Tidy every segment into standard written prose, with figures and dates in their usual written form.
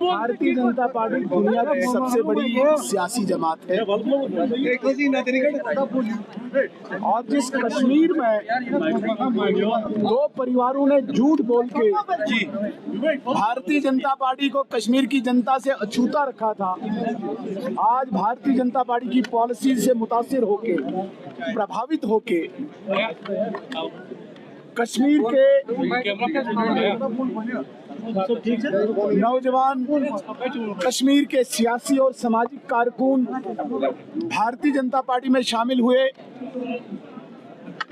Bharatiya Janata party दुनिया की सबसे बड़ी सियासी जमात है और जिस कश्मीर में दो परिवारों ने झूठ बोल के भारतीय जनता पार्टी को कश्मीर की जनता से अछूता रखा था, आज भारतीय जनता पार्टी की पॉलिसी से मुतासिर होके, प्रभावित होके कश्मीर के नौजवान, कश्मीर के सियासी और सामाजिक कारकुन भारतीय जनता पार्टी में शामिल हुए।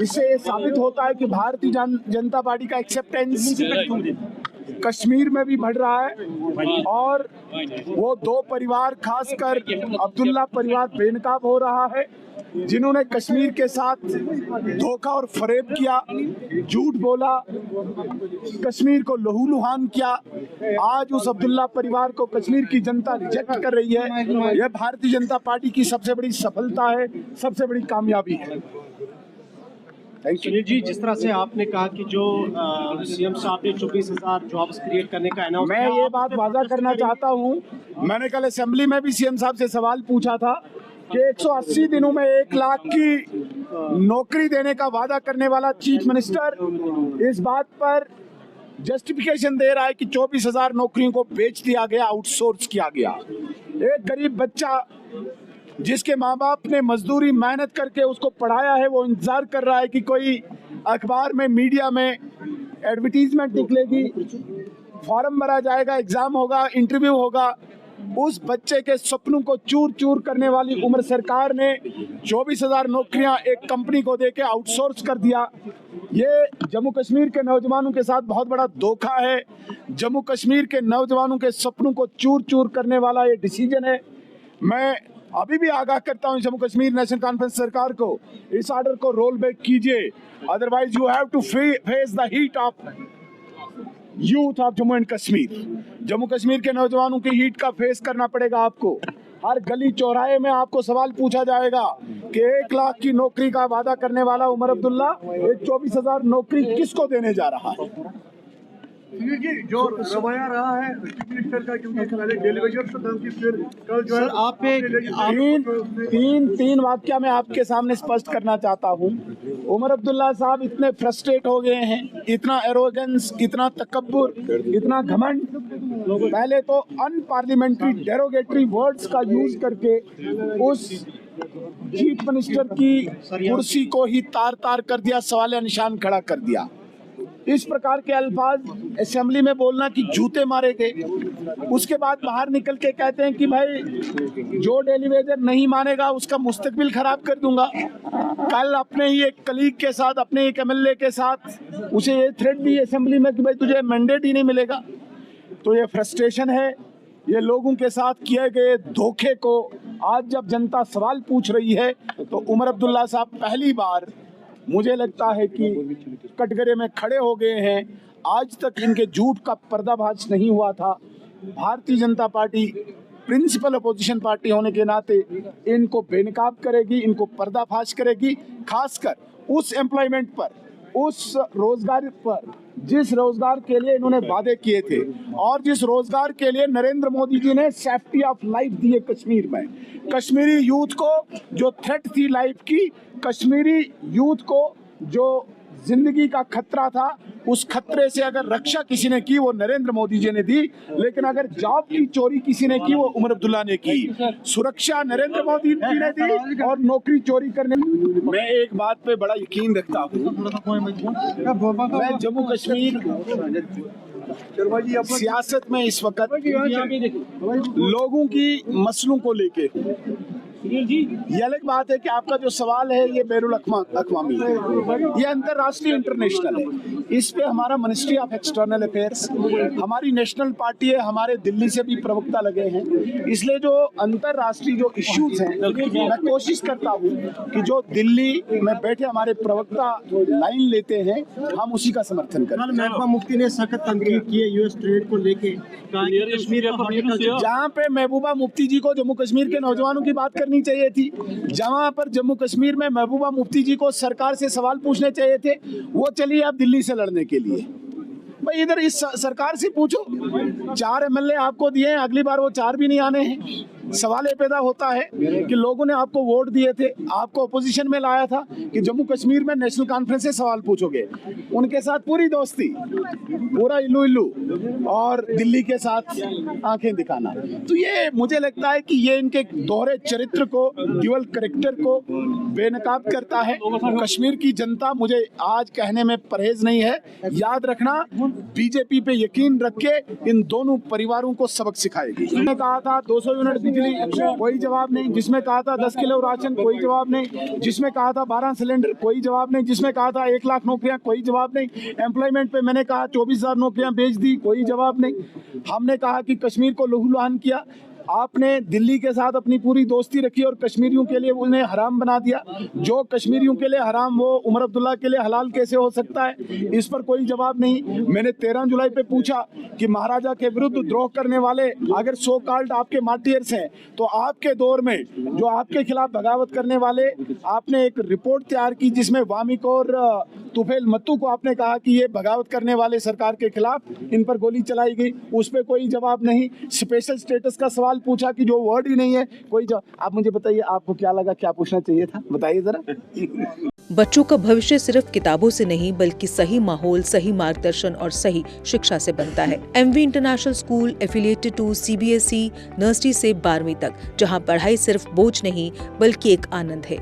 इससे ये साबित होता है कि भारतीय जनता पार्टी का एक्सेप्टेंस कश्मीर में भी बढ़ रहा है और वो दो परिवार, खासकर अब्दुल्ला परिवार बेनकाब हो रहा है, जिन्होंने कश्मीर के साथ धोखा और फरेब किया, झूठ बोला, कश्मीर को लहूलुहान किया। आज उस अब्दुल्ला परिवार को कश्मीर की जनता रिजेक्ट कर रही है। यह भारतीय जनता पार्टी की सबसे बड़ी सफलता है, सबसे बड़ी कामयाबी है। सुनील जी, जिस तरह से आपने कहा कि जो सीएम साहब ने 24,000 जॉब्स क्रिएट करने का अनाउंस, मैं ये बात वादा करना चाहता हूँ, मैंने कल असेंबली में भी सीएम साहब से सवाल पूछा था कि 180 दिनों में 1 लाख की नौकरी देने का वादा करने वाला चीफ मिनिस्टर इस बात पर जस्टिफिकेशन दे रहा है कि 24,000 नौकरियों को बेच दिया गया, आउटसोर्स किया गया। एक गरीब बच्चा जिसके माँ बाप ने मजदूरी मेहनत करके उसको पढ़ाया है, वो इंतजार कर रहा है कि कोई अखबार में, मीडिया में एडवर्टीजमेंट निकलेगी, फॉर्म भरा जाएगा, एग्जाम होगा, इंटरव्यू होगा। उस बच्चे के सपनों को चूर चूर करने वाली उम्र सरकार ने 24,000 नौकरियां एक कंपनी को देके आउटसोर्स कर दिया। ये जम्मू कश्मीर के नौजवानों के साथ बहुत बड़ा धोखा है। जम्मू कश्मीर के नौजवानों के सपनों को चूर चूर करने वाला ये डिसीजन है। मैं अभी भी आगाह करता हूं जम्मू कश्मीर नेशनल कॉन्फ्रेंस सरकार को, इस ऑर्डर को रोल बैक कीजिए, otherwise you have to face the heat of youth of Jammu and Kashmir. Jammu Kashmir के नौजवानों की हीट का फेस करना पड़ेगा आपको। हर गली चौराहे में आपको सवाल पूछा जाएगा कि 1 लाख की नौकरी का वादा करने वाला उमर अब्दुल्ला 24,000 नौकरी किसको देने जा रहा है। जी, जो रवैया रहा है चीफ मिनिस्टर का, क्योंकि पहले डेलीवेशन से धमकी, फिर कल जो है आप तीन वाक्य मैं आपके सामने स्पष्ट करना चाहता हूं। उमर अब्दुल्ला साहब इतने फ्रस्ट्रेट हो गए हैं, इतना एरोगेंस, इतना तकब्बुर, इतना घमंड, पहले तो अनपार्लियामेंट्री डेरोगेटरी वर्ड्स का यूज करके उस चीफ मिनिस्टर की कुर्सी को ही तार तार कर दिया, सवालिया निशान खड़ा कर दिया। इस प्रकार के अल्फाज असेंबली में बोलना कि जूते मारे गए। उसके बाद बाहर निकल के कहते हैं कि भाई जो डेली वेजर नहीं मानेगा उसका मुस्तकबिल खराब कर दूंगा। कल अपने ही एक कलीग के साथ, अपने एक एमएलए के साथ उसे ये थ्रेट दी असेंबली में कि भाई तुझे मैंडेट ही नहीं मिलेगा। तो ये फ्रस्ट्रेशन है, ये लोगों के साथ किए गए धोखे को आज जब जनता सवाल पूछ रही है तो उमर अब्दुल्ला साहब पहली बार मुझे लगता है कि कटघरे में खड़े हो गए हैं। आज तक इनके झूठ का पर्दाफाश नहीं हुआ था। Bharatiya Janata party principal opposition party होने के नाते इनको बेनकाब करेगी, इनको पर्दाफाश करेगी, खासकर उस एम्प्लॉयमेंट पर, उस रोजगार पर जिस रोजगार के लिए इन्होंने वादे किए थे और जिस रोजगार के लिए नरेंद्र मोदी जी ने सेफ्टी ऑफ लाइफ दी है कश्मीर में। कश्मीरी यूथ को जो थ्रेट थी लाइफ की, कश्मीरी यूथ को जो जिंदगी का खतरा था, उस खतरे से अगर रक्षा किसी ने की वो नरेंद्र मोदी जी ने दी, लेकिन अगर जॉब की चोरी किसी ने की वो उमर अब्दुल्ला ने की। सुरक्षा नरेंद्र मोदी जी ने दी और नौकरी चोरी करने। मैं एक बात पे बड़ा यकीन रखता हूँ, मैं जम्मू कश्मीर सियासत में इस वक्त लोगों की मसलों को लेके, ये अलग बात है कि आपका जो सवाल है ये बैरुल अक़वामी है, ये अंतर्राष्ट्रीय इंटरनेशनल है। इस पे हमारा मिनिस्ट्री ऑफ एक्सटर्नल अफेयर्स, हमारी नेशनल पार्टी है, हमारे दिल्ली से भी प्रवक्ता लगे हैं। इसलिए जो अंतर्राष्ट्रीय जो इश्यूज हैं, मैं कोशिश करता हूँ कि जो दिल्ली में बैठे हमारे प्रवक्ता लाइन लेते हैं, हम उसी का समर्थन करें। महबूबा मुफ्ती ने सख्त तनकीद की है यूएस ट्रेड को लेके, जहाँ पे महबूबा मुफ्ती जी को जम्मू कश्मीर के नौजवानों की बात करनी चाहिए थी, जहाँ पर जम्मू कश्मीर में महबूबा मुफ्ती जी को सरकार से सवाल पूछने चाहिए थे, वो चलिए अब दिल्ली से लड़ने के लिए। भाई इधर इस सरकार से पूछो, 4 MLA आपको दिए हैं, अगली बार वो 4 भी नहीं आने हैं। सवाल ये पैदा होता है कि लोगों ने आपको वोट दिए थे, आपको अपोजिशन में लाया था कि जम्मू कश्मीर में नेशनल कॉन्फ्रेंस से सवाल पूछोगे, उनके साथ पूरी दोस्ती, पूरा इल्लू इल्लू, और दिल्ली के साथ आंखें दिखाना। तो ये मुझे लगता है कि ये इनके दोहरे चरित्र को, ड्यूअल कैरेक्टर को बेनकाब करता है। कश्मीर की जनता, मुझे आज कहने में परहेज नहीं है, याद रखना, बीजेपी पे यकीन रख के इन दोनों परिवारों को सबक सिखाएगी। जिसमें कहा था 200 यूनिट बिजली, कोई जवाब नहीं। जिसमें कहा था 10 किलो राशन, कोई जवाब नहीं। जिसमें कहा था 12 सिलेंडर, कोई जवाब नहीं। जिसमें कहा था 1 लाख नौकरियां, कोई जवाब नहीं। एम्प्लॉयमेंट पे मैंने कहा 24,000 नौकरियां बेच दी, कोई जवाब नहीं। हमने कहा कि कश्मीर को लहूलुहान किया, आपने दिल्ली के साथ अपनी पूरी दोस्ती रखी और कश्मीरियों के लिए उन्हें हराम बना दिया। जो कश्मीरियों के लिए हराम, वो उमर अब्दुल्ला के लिए हलाल कैसे हो सकता है? इस पर कोई जवाब नहीं। मैंने 13 जुलाई पे पूछा कि महाराजा के विरुद्ध द्रोह करने वाले अगर सो कॉल्ड आपके मार्टियर्स हैं, तो आपके दौर में जो आपके खिलाफ बगावत करने वाले, आपने एक रिपोर्ट तैयार की जिसमें वामिक और तुफैल मत्तू को आपने कहा कि ये बगावत करने वाले सरकार के खिलाफ इन पर गोली चलाई गई, उस पर कोई जवाब नहीं। स्पेशल स्टेटस का सवाल पूछा कि जो वर्ड ही नहीं है, कोई जवाब। आप मुझे बताइए, आपको क्या लगा, क्या पूछना चाहिए था, बताइए जरा। बच्चों का भविष्य सिर्फ किताबों से नहीं बल्कि सही माहौल, सही मार्गदर्शन और सही शिक्षा से बनता है। MV international school affiliated to CBSE nursery से 12वीं तक, जहां पढ़ाई सिर्फ बोझ नहीं बल्कि एक आनंद है।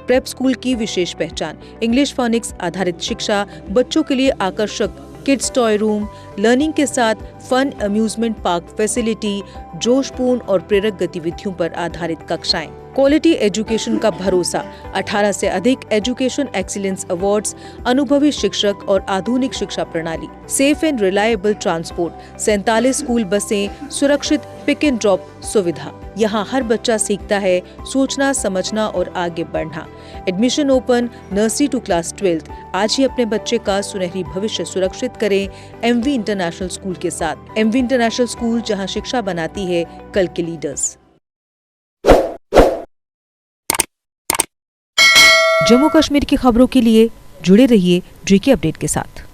प्रेप स्कूल की विशेष पहचान, इंग्लिश फोनिक्स आधारित शिक्षा, बच्चों के लिए आकर्षक किड्स टॉय रूम, लर्निंग के साथ फन अम्यूजमेंट पार्क फैसिलिटी, जोशपूर्ण और प्रेरक गतिविधियों पर आधारित कक्षाएं, क्वालिटी एजुकेशन का भरोसा, 18 से अधिक एजुकेशन एक्सीलेंस अवार्ड्स, अनुभवी शिक्षक और आधुनिक शिक्षा प्रणाली, safe and reliable transport, 47 school बसें, सुरक्षित पिक एंड ड्रॉप सुविधा। यहाँ हर बच्चा सीखता है सोचना, समझना और आगे बढ़ना। Admission open nursery to class 12। आज ही अपने बच्चे का सुनहरी भविष्य सुरक्षित करें MV इंटरनेशनल स्कूल के साथ। MV इंटरनेशनल स्कूल, जहाँ शिक्षा बनाती है कल के लीडर्स। जम्मू कश्मीर की खबरों के लिए जुड़े रहिए GK अपडेट के साथ।